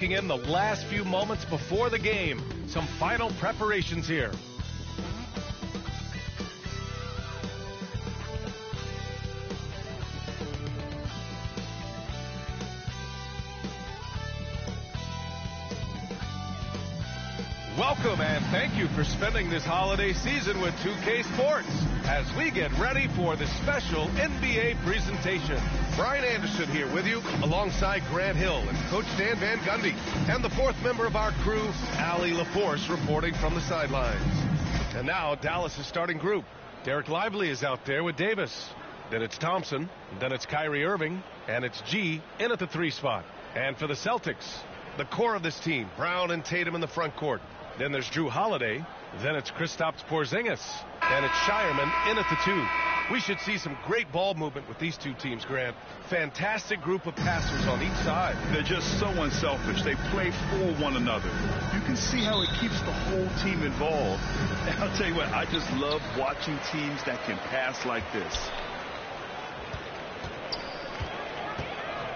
In the last few moments before the game, some final preparations here. Welcome and thank you for spending this holiday season with 2K Sports as we get ready for the special NBA presentation. Brian Anderson here with you alongside Grant Hill and Coach Dan Van Gundy and the fourth member of our crew, Allie LaForce, reporting from the sidelines. And now Dallas' starting group. Derek Lively is out there with Davis. Then it's Thompson. Then it's Kyrie Irving. And it's G in at the 3 spot. And for the Celtics, the core of this team, Brown and Tatum in the front court. Then there's Drew Holiday. Then it's Kristaps Porzingis. And it's Shireman in at the 2. We should see some great ball movement with these two teams, Grant. Fantastic group of passers on each side. They're just so unselfish. They play for one another. You can see how it keeps the whole team involved. And I'll tell you what, I just love watching teams that can pass like this.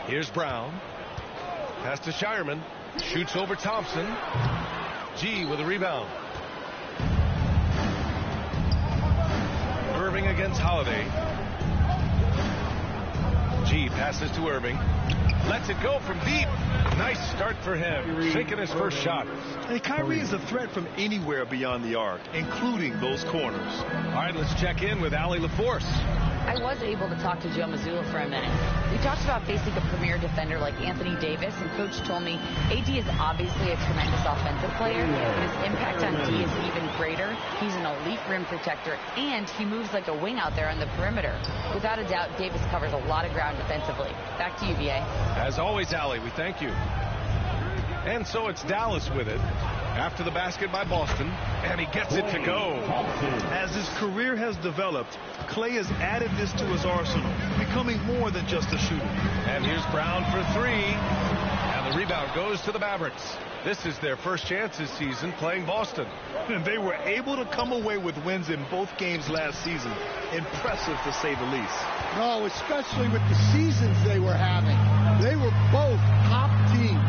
Here's Brown. Pass to Shireman. Shoots over Thompson. G with a rebound. Irving against Holiday. G passes to Irving. Lets it go from deep. Nice start for him. Taking his first shot. And Kyrie is a threat from anywhere beyond the arc, including those corners. All right, let's check in with Allie LaForce. I was able to talk to Joe Mazzulla for a minute. We talked about facing a premier defender like Anthony Davis, and Coach told me AD is obviously a tremendous offensive player, but his impact on D is even greater. He's an elite rim protector, and he moves like a wing out there on the perimeter. Without a doubt, Davis covers a lot of ground defensively. Back to you, VA. As always, Allie, we thank you. And so it's Dallas with it. After the basket by Boston, and he gets it to go. As his career has developed, Clay has added this to his arsenal, becoming more than just a shooter. And here's Brown for 3, and the rebound goes to the Mavericks. This is their first chance this season playing Boston. And they were able to come away with wins in both games last season. Impressive, to say the least. No, especially with the seasons they were having. They were both top teams.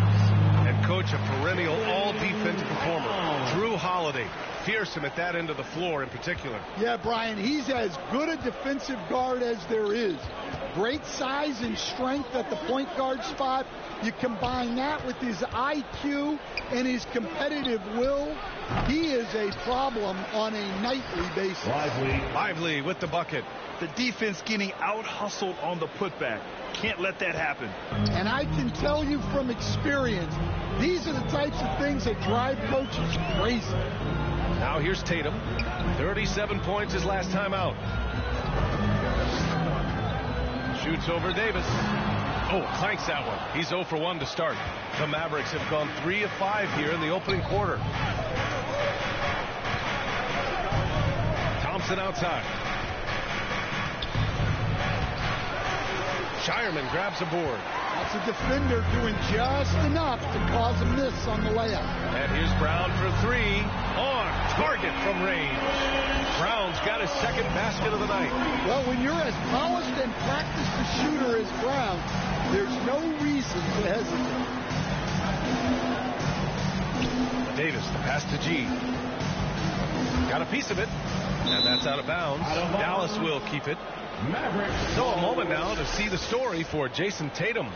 Coach, a perennial all-defense performer, Drew Holiday, fearsome at that end of the floor in particular. Yeah, Brian, he's as good a defensive guard as there is. Great size and strength at the point guard spot. You combine that with his IQ and his competitive will, he is a problem on a nightly basis. Lively with the bucket. The defense getting out-hustled on the putback. Can't let that happen. And I can tell you from experience, these are the types of things that drive coaches crazy. Now here's Tatum. 37 points his last time out. Shoots over Davis. Oh, clanks that one. He's 0 for 1 to start. The Mavericks have gone 3 of 5 here in the opening quarter. Thompson outside. Shireman grabs a board. That's a defender doing just enough to cause a miss on the layup. And here's Brown for 3. On target from range. Brown's got his second basket of the night. Well, when you're as polished and practiced a shooter as Brown, there's no reason to hesitate. Davis, the pass to G. Got a piece of it. And that's out of bounds. Dallas will keep it. So a moment now to see the story for Jason Tatum.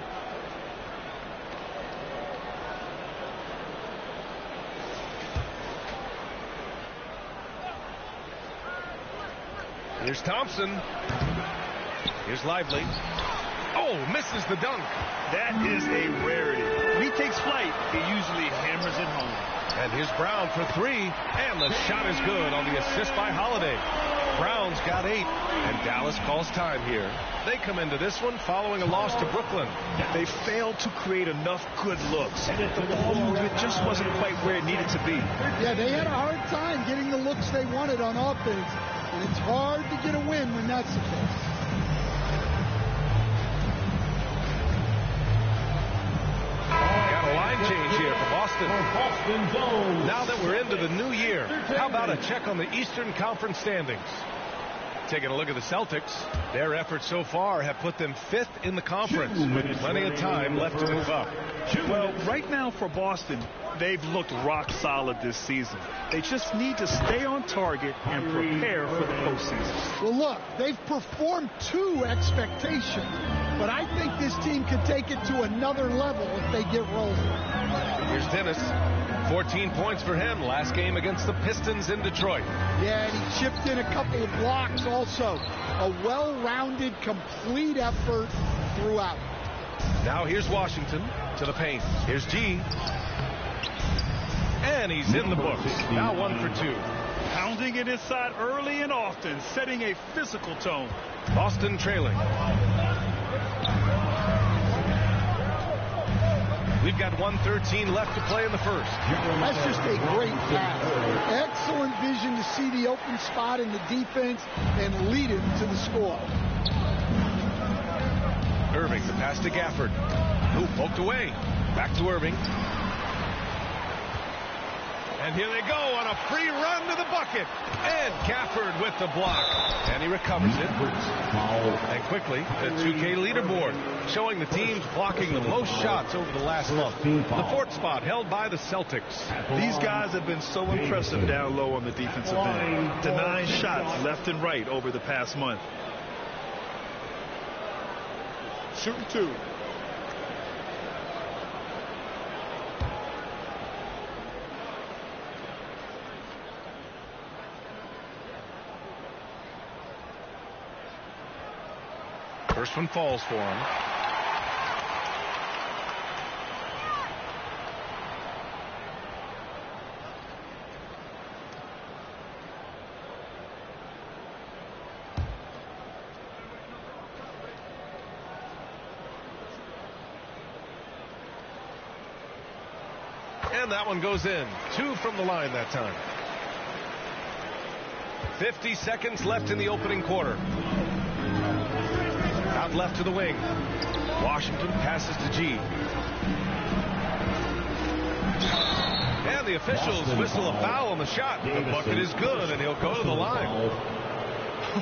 Here's Thompson. Here's Lively. Oh, misses the dunk. That is a rarity. When he takes flight, he usually hammers it home. And here's Brown for 3. And the shot is good on the assist by Holiday. Brown's got 8, and Dallas calls time here. They come into this one following a loss to Brooklyn. They failed to create enough good looks. The ball movement just wasn't quite where it needed to be. Yeah, they had a hard time getting the looks they wanted on offense, and it's hard to get a win when that's the case. Got a line change here for Boston. Now that we're into the new year, how about a check on the Eastern Conference standings? Taking a look at the Celtics, their efforts so far have put them 5th in the conference with plenty of time left to move up. Well, right now for Boston, they've looked rock solid this season. They just need to stay on target and prepare for the postseason. Well, look, they've performed to expectation, but I think this team can take it to another level if they get rolling. Here's Dennis. 14 points for him last game against the Pistons in Detroit. Yeah, and he chipped in a couple of blocks also. A well-rounded, complete effort throughout. Now here's Washington to the paint. Here's G. And he's in the books. Now 1 for 2. Pounding it inside early and often, setting a physical tone. Boston trailing. We've got 1:13 left to play in the first. That's just a great pass. Excellent vision to see the open spot in the defense and lead him to the score. Irving, the pass to Gafford. Who poked away. Back to Irving. And here they go on a free run to the bucket. And Gafford with the block. And he recovers it. And quickly, the 2K leaderboard showing the teams blocking the most shots over the last month. The 4th spot held by the Celtics. These guys have been so impressive down low on the defensive end. Denying shots left and right over the past month. Shooting 2. First one falls for him. And that one goes in. 2 from the line that time. 50 seconds left in the opening quarter. Out left to the wing. Washington passes to G. And the officials whistle a foul on the shot. The bucket is good, and he'll go to the line.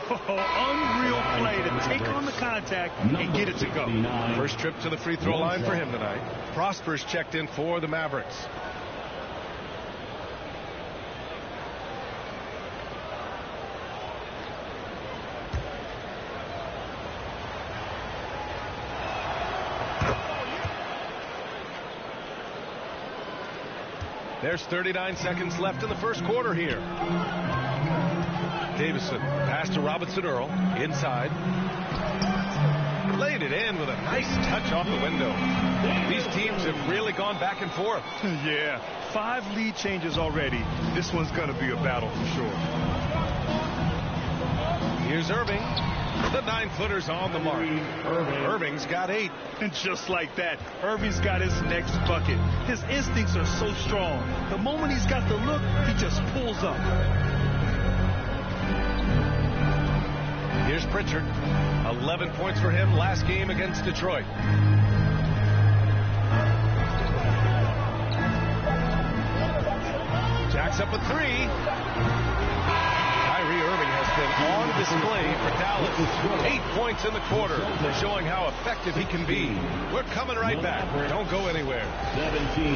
Unreal play to take on the contact and get it to go. First trip to the free throw line for him tonight. Prosper's checked in for the Mavericks. There's 39 seconds left in the first quarter here. Davison pass to Robinson Earl inside. Laid it in with a nice touch off the window. These teams have really gone back and forth. Yeah, 5 lead changes already. This one's going to be a battle for sure. Here's Irving. The 9-footer's on the mark. Irving's got 8. And just like that, Irving's got his next bucket. His instincts are so strong. The moment he's got the look, he just pulls up. Here's Pritchard. 11 points for him last game against Detroit. Jacks up a 3. Kyrie Irving has been on display for Dallas. 8 points in the quarter, showing how effective he can be. We're coming right back. Don't go anywhere. 17.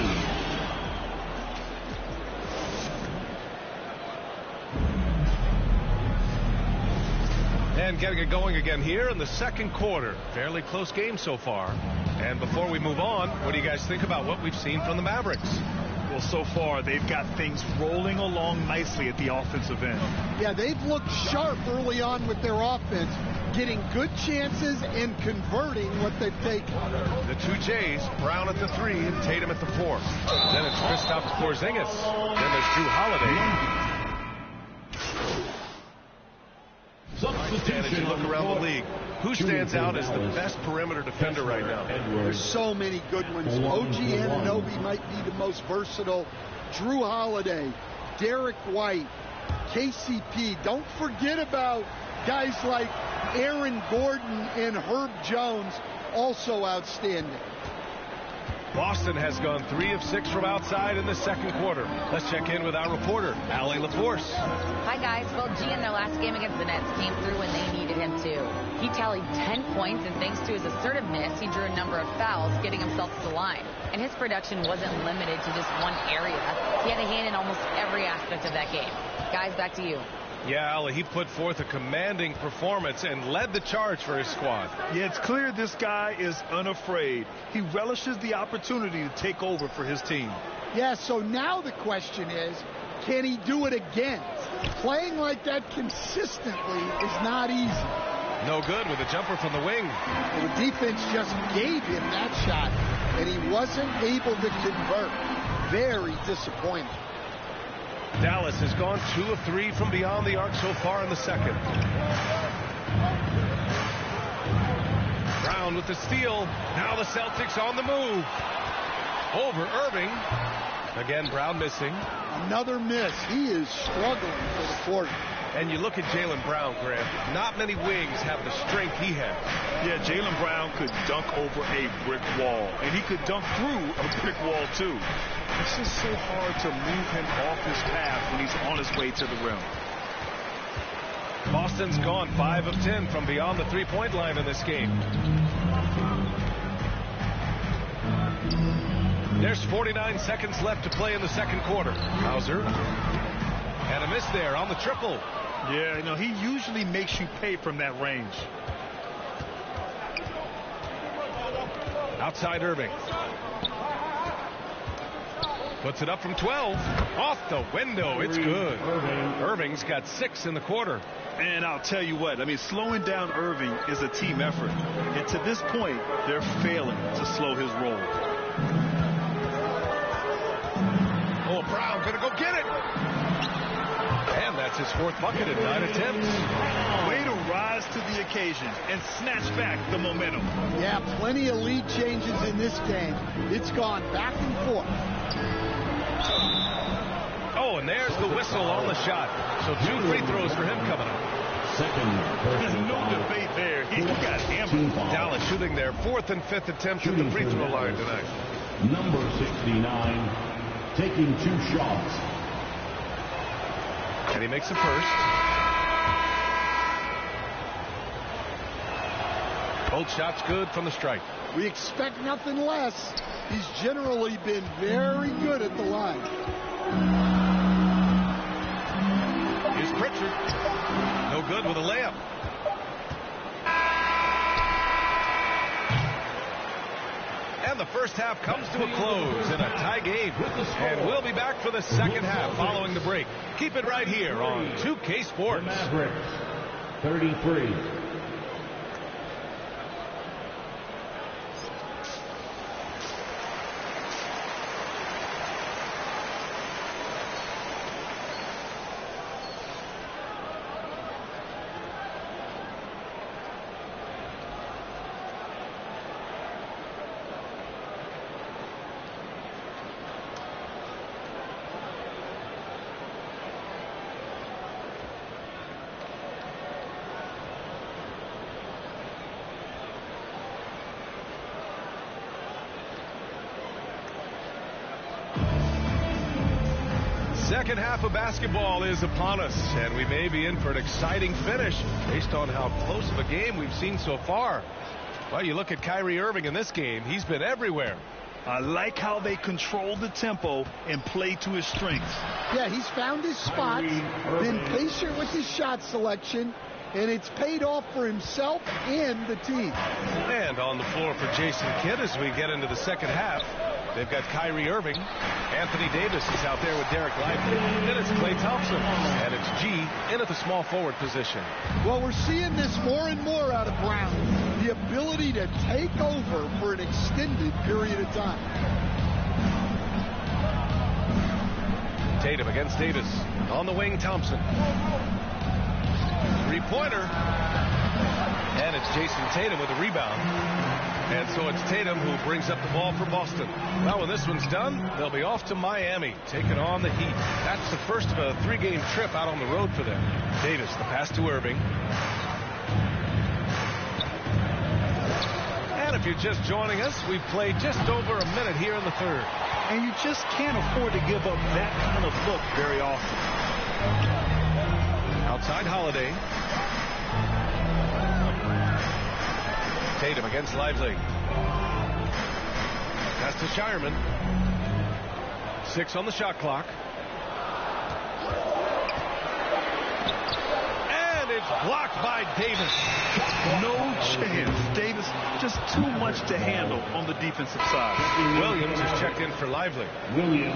And getting it going again here in the second quarter. Fairly close game so far. And before we move on, what do you guys think about what we've seen from the Mavericks? Well, so far, they've got things rolling along nicely at the offensive end. Yeah, they've looked sharp early on with their offense, getting good chances and converting what they've taken. The 2 J's, Brown at the 3 and Tatum at the 4. Then it's Kristaps Porzingis. Then there's Drew Holiday. And as you look around the league, who stands out as the best perimeter defender right now? There's so many good ones. OG Anunoby might be the most versatile. Drew Holiday, Derek White, KCP. Don't forget about guys like Aaron Gordon and Herb Jones, also outstanding. Boston has gone 3 of 6 from outside in the second quarter. Let's check in with our reporter, Allie LaForce. Hi, guys. Well, G in their last game against the Nets came through when they needed him to. He tallied 10 points, and thanks to his assertiveness, he drew a number of fouls, getting himself to the line. And his production wasn't limited to just one area. He had a hand in almost every aspect of that game. Guys, back to you. Yeah, Allie, he put forth a commanding performance and led the charge for his squad. Yeah, it's clear this guy is unafraid. He relishes the opportunity to take over for his team. Yeah, so now the question is, can he do it again? Playing like that consistently is not easy. No good with a jumper from the wing. The defense just gave him that shot, and he wasn't able to convert. Very disappointing. Dallas has gone 2 of 3 from beyond the arc so far in the second. Brown with the steal. Now the Celtics on the move. Over Irving. Again, Brown missing. Another miss. He is struggling for the quarter. And you look at Jaylen Brown, Grant. Not many wings have the strength he has. Yeah, Jaylen Brown could dunk over a brick wall, and he could dunk through a brick wall, too. It's just so hard to move him off his path when he's on his way to the rim. Boston's gone 5 of 10 from beyond the three-point line in this game. There's 49 seconds left to play in the second quarter. Hauser. And a miss there on the triple. Yeah, you know, he usually makes you pay from that range. Outside Irving. Puts it up from 12. Off the window. It's good. Irving's got 6 in the quarter. And I'll tell you what, I mean, slowing down Irving is a team effort. And to this point, they're failing to slow his roll. Oh, Brown gonna go get it. And that's his 4th bucket in 9 attempts. Way to rise to the occasion and snatch back the momentum. Yeah, plenty of lead changes in this game. It's gone back and forth. Oh, and there's the whistle on the shot. So 2 free throws for him coming up. There's no debate there. He got hammered. Dallas shooting their 4th and 5th attempts at the free throw line tonight. Number 69, taking 2 shots. And he makes the first. Both shots good from the stripe. We expect nothing less. He's generally been very good at the line. Here's Pritchard. No good with a layup. And the first half comes to a close in a tie game. And we'll be back for the second half following the break. Keep it right here on 2K Sports. Mavericks, 33. Second half of basketball is upon us, and we may be in for an exciting finish based on how close of a game we've seen so far. Well, you look at Kyrie Irving in this game. He's been everywhere. I like how they control the tempo and play to his strengths. Yeah, he's found his spots, been patient with his shot selection, and it's paid off for himself and the team. And on the floor for Jason Kidd as we get into the second half. They've got Kyrie Irving. Anthony Davis is out there with Derek Lively. Then it's Klay Thompson. And it's G in at the small forward position. Well, we're seeing this more and more out of Brown. The ability to take over for an extended period of time. Tatum against Davis. On the wing, Thompson. 3-pointer. And it's Jason Tatum with a rebound. And so it's Tatum who brings up the ball for Boston. Well, when this one's done, they'll be off to Miami, taking on the Heat. That's the first of a 3-game trip out on the road for them. Davis, the pass to Irving. And a if you're just joining us, we've played just over a minute here in the third. And you just can't afford to give up that kind of look very often. Outside Holiday. Tatum against Lively. Pass to Shireman. 6 on the shot clock. And it's blocked by Davis. No chance. Davis just too much to handle on the defensive side. Williams is checked in for Lively. Williams.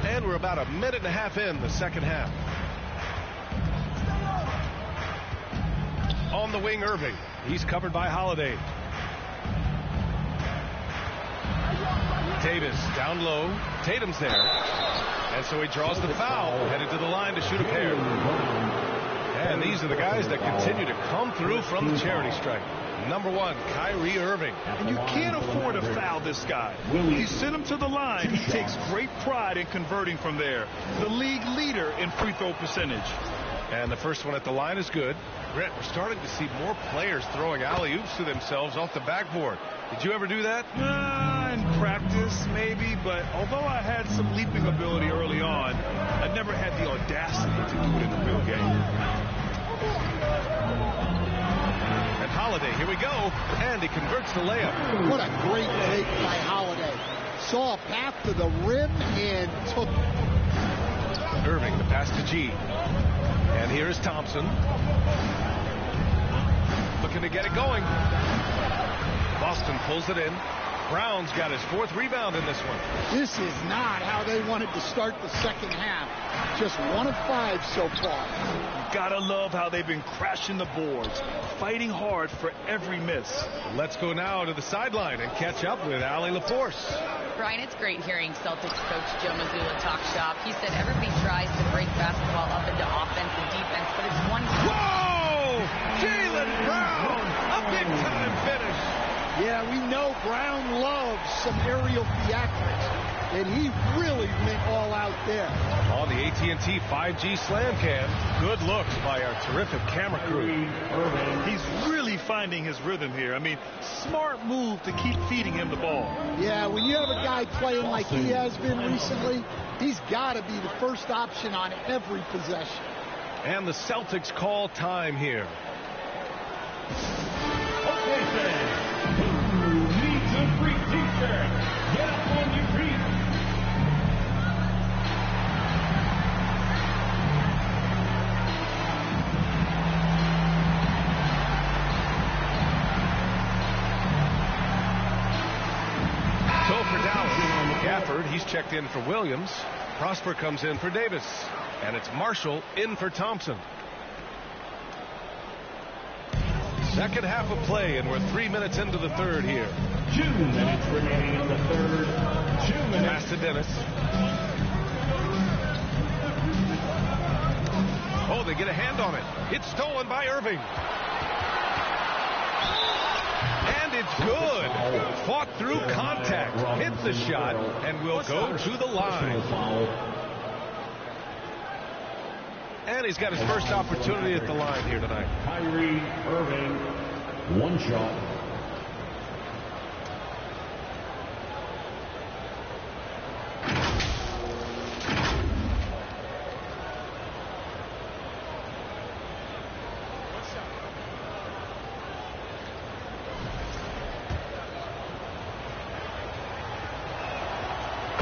And we're about a minute and a half in the second half. On the wing, Irving. He's covered by Holiday. Davis down low. Tatum's there. And so he draws the foul. Headed to the line to shoot a pair. And these are the guys that continue to come through from the charity stripe. Number 1, Kyrie Irving. And you can't afford to foul this guy. You send him to the line. He takes great pride in converting from there. The league leader in free throw percentage. And the first one at the line is good. Brett, we're starting to see more players throwing alley-oops to themselves off the backboard. Did you ever do that? In practice, maybe, but although I had some leaping ability early on, I never had the audacity to do it in the real game. And Holiday, here we go, and he converts the layup. What a great take by Holiday. Saw a path to the rim and took it. Irving, the pass to G. And here is Thompson. Looking to get it going. Boston pulls it in. Brown's got his 4th rebound in this one. This is not how they wanted to start the second half. Just 1 of 5 so far. Gotta love how they've been crashing the boards, fighting hard for every miss. Let's go now to the sideline and catch up with Allie LaForce. Brian, it's great hearing Celtics coach Joe Mazzulla talk shop. He said everybody tries to break basketball up into offense and defense, but it's one. Whoa! Jaylen Brown! A big-time finish. Yeah, we know Brown loves some aerial theatrics, and he really went all out there. On the AT&T 5G Slam Cam, good looks by our terrific camera crew. He's really finding his rhythm here. I mean, smart move to keep feeding him the ball. Yeah, when you have a guy playing like he has been recently, he's got to be the first option on every possession. And the Celtics call time here. Okay, fans. Who needs a free t-shirt? Get up on your feet. So for Dallas, Gafford, he's checked in for Williams. Prosper comes in for Davis. And it's Marshall in for Thompson. Second half of play, and we're 3 minutes into the third here. 2 minutes remaining in the third. 2 minutes. Pass to Dennis. Oh, they get a hand on it. It's stolen by Irving. And it's good. Fought through contact. Hit the shot, and will go to the line. And he's got his first opportunity at the line here tonight. Kyrie Irving, 1 shot.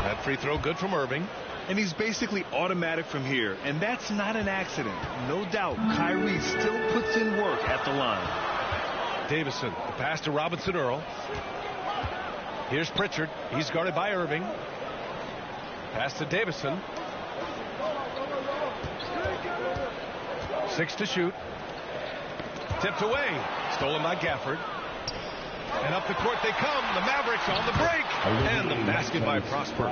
That free throw good from Irving. And he's basically automatic from here. And that's not an accident. No doubt, Kyrie still puts in work at the line. Davison, the pass to Robinson Earl. Here's Pritchard. He's guarded by Irving. Pass to Davison. 6 to shoot. Tipped away. Stolen by Gafford. And up the court they come. The Mavericks on the break. And the basket by Prosper.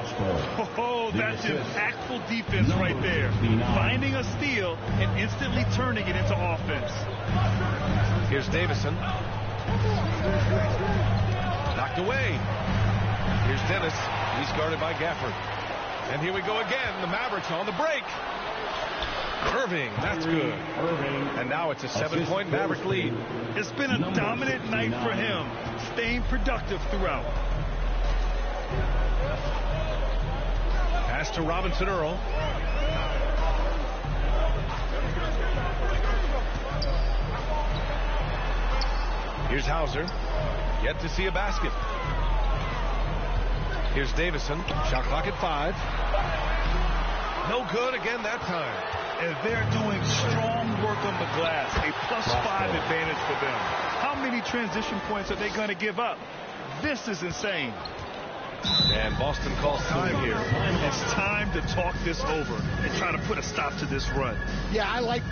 Oh, that's impactful defense right there. Finding a steal and instantly turning it into offense. Here's Davison. Knocked away. Here's Dennis. He's guarded by Gafford. And here we go again. The Mavericks on the break. Irving, that's good. And now it's a 7-point Maverick lead. It's been a dominant night for him, staying productive throughout. Pass to Robinson Earl. Here's Hauser. Yet to see a basket. Here's Davison. Shot clock at 5. No good again that time. And they're doing strong work on the glass. A +5 advantage for them. How many transition points are they going to give up? This is insane. And Boston calls time here. It's time to talk this over and try to put a stop to this run. Yeah, I like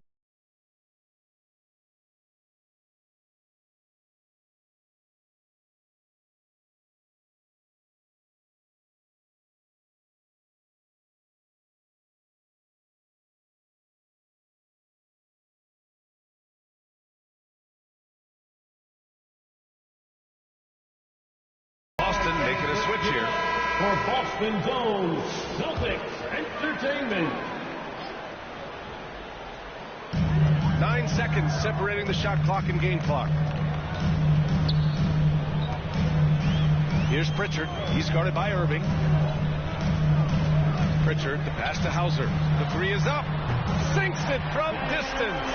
Boston making a switch here. For Boston Zone Celtics Entertainment. 9 seconds separating the shot clock and game clock. Here's Pritchard. He's guarded by Irving. Pritchard, the pass to Hauser. The 3 is up. Sinks it from distance.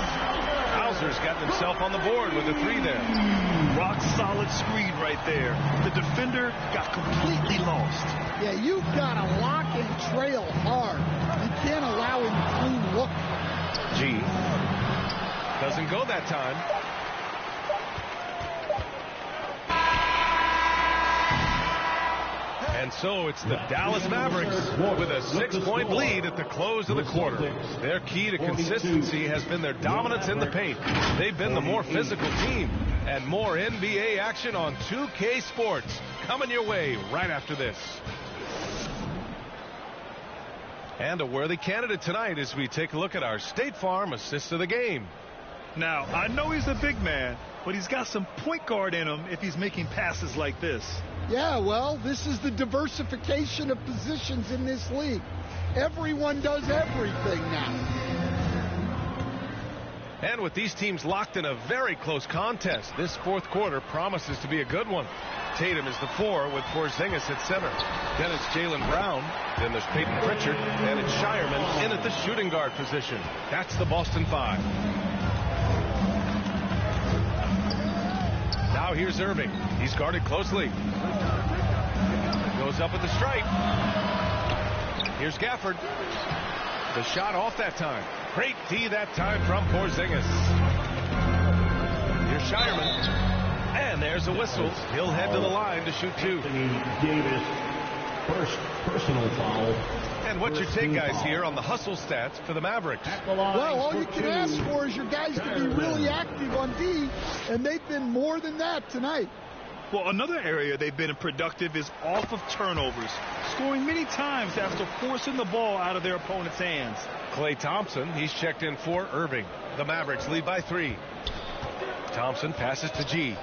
Hauser's gotten himself on the board with a 3 there. Rock solid screen right there. The defender got completely lost. Yeah, you've got to lock and trail hard. You can't allow him to clean look. G. Doesn't go that time. And so it's the Dallas Mavericks with a 6-point lead at the close of the quarter. Their key to consistency has been their dominance in the paint. They've been the more physical team. And more NBA action on 2K Sports coming your way right after this. And a worthy candidate tonight as we take a look at our State Farm assist of the game. Now, I know he's a big man, but he's got some point guard in him if he's making passes like this. Yeah, well, this is the diversification of positions in this league. Everyone does everything now. And with these teams locked in a very close contest, this fourth quarter promises to be a good one. Tatum is the 4 with Porzingis at center. Then it's Jaylen Brown. Then there's Peyton Pritchard. And it's Shireman in at the shooting guard position. That's the Boston 5. Now here's Irving. He's guarded closely. Goes up with the stripe. Here's Gafford. The shot off that time. Great D that time from Porzingis. Here's Shireman. And there's a whistle. He'll head to the line to shoot 2. Davis, first personal foul. And what's your take, guys, here on the hustle stats for the Mavericks? Well, all you can ask for is your guys to be really active on D, and they've been more than that tonight. Well, another area they've been productive is off of turnovers, scoring many times after forcing the ball out of their opponent's hands. Klay Thompson, he's checked in for Irving. The Mavericks lead by 3. Thompson passes to G.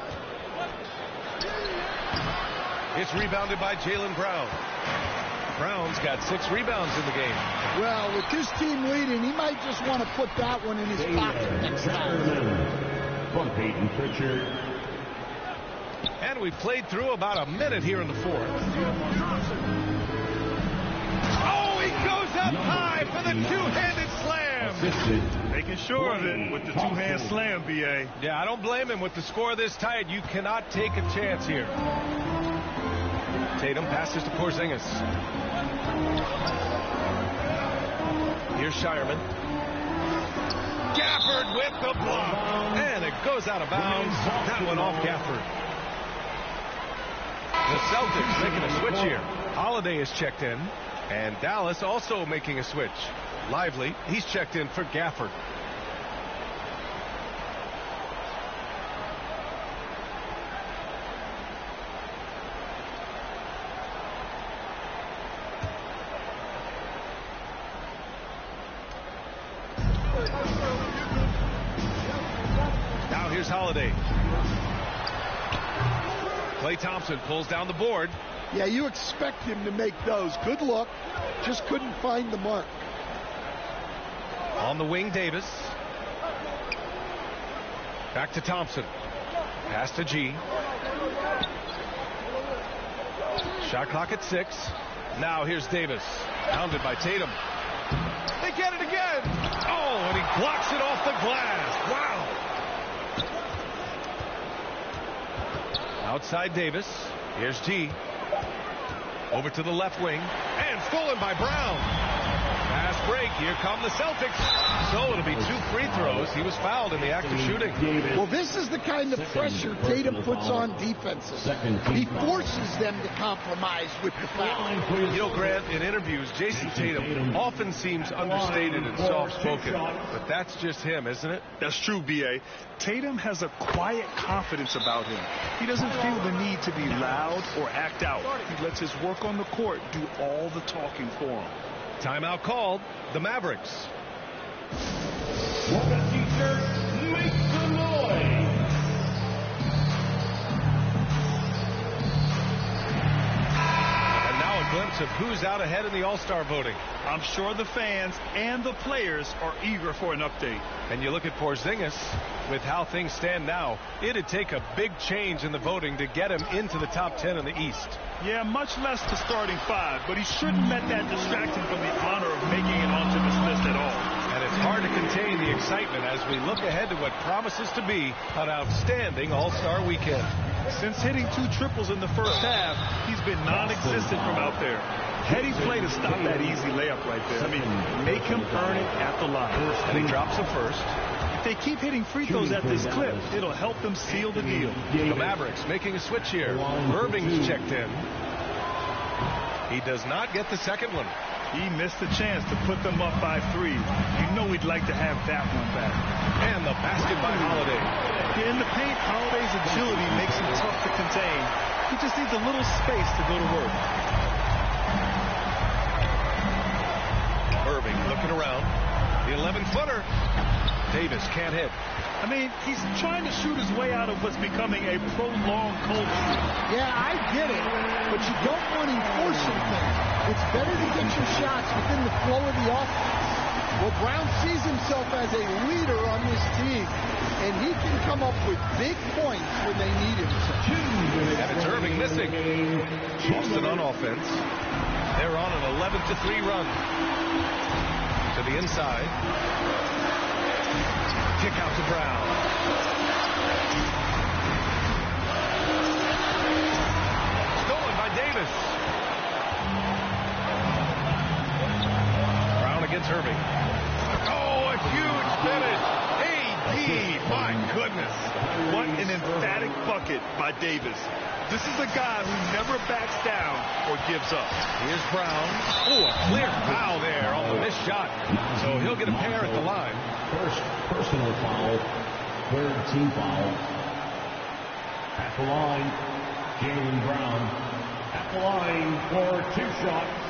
It's rebounded by Jaylen Brown. Brown's got 6 rebounds in the game. Well, with this team leading, he might just want to put that one in his pocket next time. From Peyton Pritchard. And we've played through about a minute here in the fourth. Oh, he goes up high for the two-handed slam. Making sure of it with the two-hand slam, B.A. Yeah, I don't blame him. With the score this tight, you cannot take a chance here. Tatum passes to Porzingis. Here's Shireman. Gafford with the block. And it goes out of bounds. That one off Gafford. The Celtics making a switch here. Holiday is checked in. And Dallas also making a switch. Lively, he's checked in for Gafford. Now here's Holiday. Klay Thompson pulls down the board. Yeah, you expect him to make those. Good look. Just couldn't find the mark. On the wing, Davis. Back to Thompson. Pass to G. Shot clock at 6. Now here's Davis. Pounded by Tatum. They get it again. Oh, and he blocks it off the glass. Wow. Outside Davis. Here's G. Over to the left wing. And stolen by Brown. Fast break. Here come the Celtics. So it'll be 2 free throws. He was fouled in the act of shooting. Well, this is the kind of pressure Tatum puts on defenses. He forces them to compromise with the foul. You know, Grant, in interviews, Jason Tatum often seems understated and soft-spoken. But that's just him, isn't it? That's true, B.A. Tatum has a quiet confidence about him. He doesn't feel the need to be loud or act out. He lets his work on the court do all the talking for him. Timeout called. The Mavericks. For the t-shirt, make some noise. And now a glimpse of who's out ahead in the All-Star voting. I'm sure the fans and the players are eager for an update. And you look at Porzingis, with how things stand now, it'd take a big change in the voting to get him into the top 10 in the East. Yeah, much less the starting 5, but he shouldn't let that distract him from the honor of making it onto this list at all. And it's hard to contain the excitement as we look ahead to what promises to be an outstanding All-Star weekend. Since hitting 2 triples in the first half, he's been non-existent from out there. Heady play to stop that easy layup right there. I mean, make him earn it at the line. And he drops it first. If they keep hitting free throws at this clip, it'll help them seal the deal. The Mavericks making a switch here. Irving's checked in. He does not get the second one. He missed the chance to put them up by 3. You know he'd like to have that one back. And the basket by Holiday. In the paint, Holiday's agility makes him tough to contain. He just needs a little space to go to work. Irving looking around. The 11-footer. Davis can't hit. I mean, he's trying to shoot his way out of what's becoming a prolonged cold streak. Yeah, I get it, but you don't want him forcing things. It's better to get your shots within the flow of the offense. Well, Brown sees himself as a leader on this team, and he can come up with big points when they need him to. And it's Irving missing. Boston on offense. They're on an 11-3 run. To the inside. Kick out to Brown. Stolen by Davis. Brown against Irving. Oh, a huge finish. AD, my goodness. What an emphatic bucket by Davis. This is a guy who never backs down or gives up. Here's Brown. Oh, a clear foul there on the missed shot. So he'll get a pair at the line. First personal foul, 3rd team foul. At the line, Jaylen Brown. At the line for 2 shots.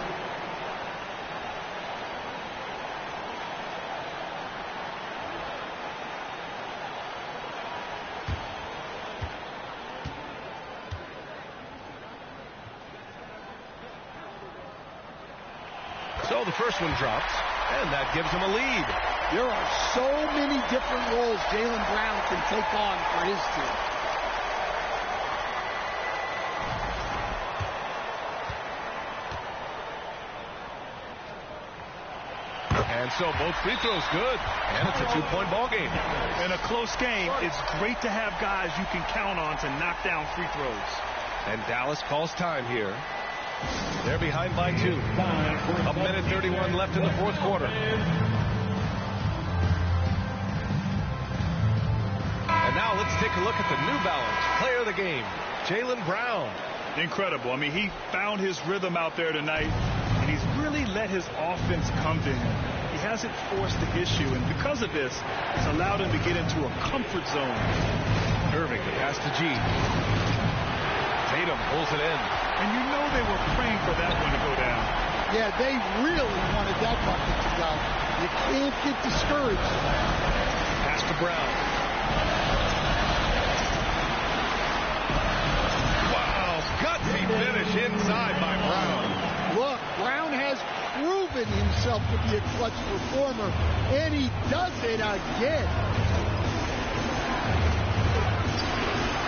So the first one drops, and that gives him a lead. There are so many different roles Jaylen Brown can take on for his team. And so both free throws good, and it's a 2-point ball game. In a close game, it's great to have guys you can count on to knock down free throws. And Dallas calls time here. They're behind by 2. A minute 31 left in the 4th quarter. And now let's take a look at the New Balance player of the game, Jaylen Brown. Incredible. I mean, he found his rhythm out there tonight, and he's really let his offense come to him. He hasn't forced the issue, and because of this, it's allowed him to get into a comfort zone. Irving, the pass to G. Tatum pulls it in. And you know they were praying for that one to go down. Yeah, they really wanted that bucket to go. You can't get discouraged. Pass to Brown. Wow, gutsy finish inside by Brown. Look, Brown has proven himself to be a clutch performer, and he does it again.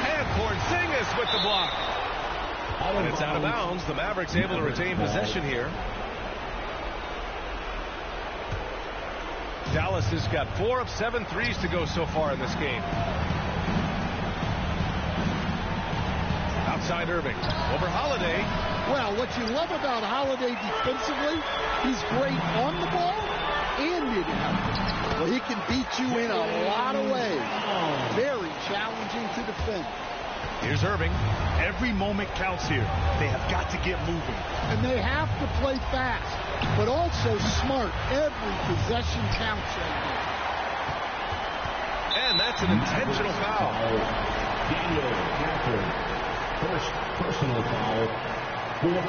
And Porzingis with the block. And it's out of bounds. The Mavericks able to retain possession here. Dallas has got 4 of 7 threes to go so far in this game. Outside Irving. Over Holiday. Well, what you love about Holiday defensively, he's great on the ball and mid-out. Well, he can beat you in a lot of ways. Very challenging to defend. Here's Irving. Every moment counts here. They have got to get moving. And they have to play fast, but also smart. Every possession counts right now. And that's an intentional foul. Daniel Gafford, first personal foul.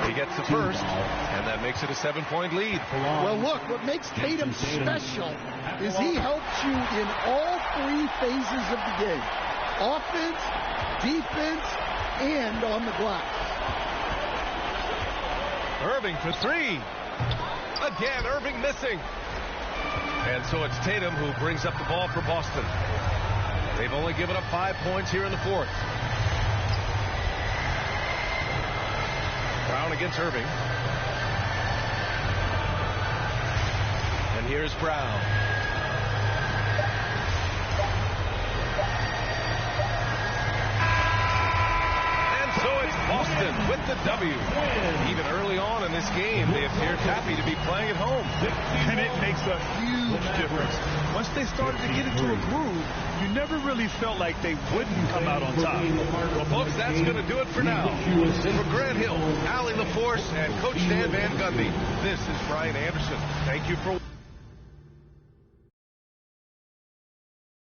He gets the first, and that makes it a 7-point lead. Well, look, what makes Tatum special is he helps you in all 3 phases of the game. Offense, defense, and on the glass. Irving for 3. Again, Irving missing. And so it's Tatum who brings up the ball for Boston. They've only given up 5 points here in the 4th. Brown against Irving. And here's Brown. So it's Boston with the W. Even early on in this game, they appeared happy to be playing at home. And it makes a huge difference. Once they started to get into a groove, you never really felt like they wouldn't come out on top. Well, folks, that's going to do it for now. For Grant Hill, Allie LaForce, and Coach Dan Van Gundy, this is Brian Anderson. Thank you for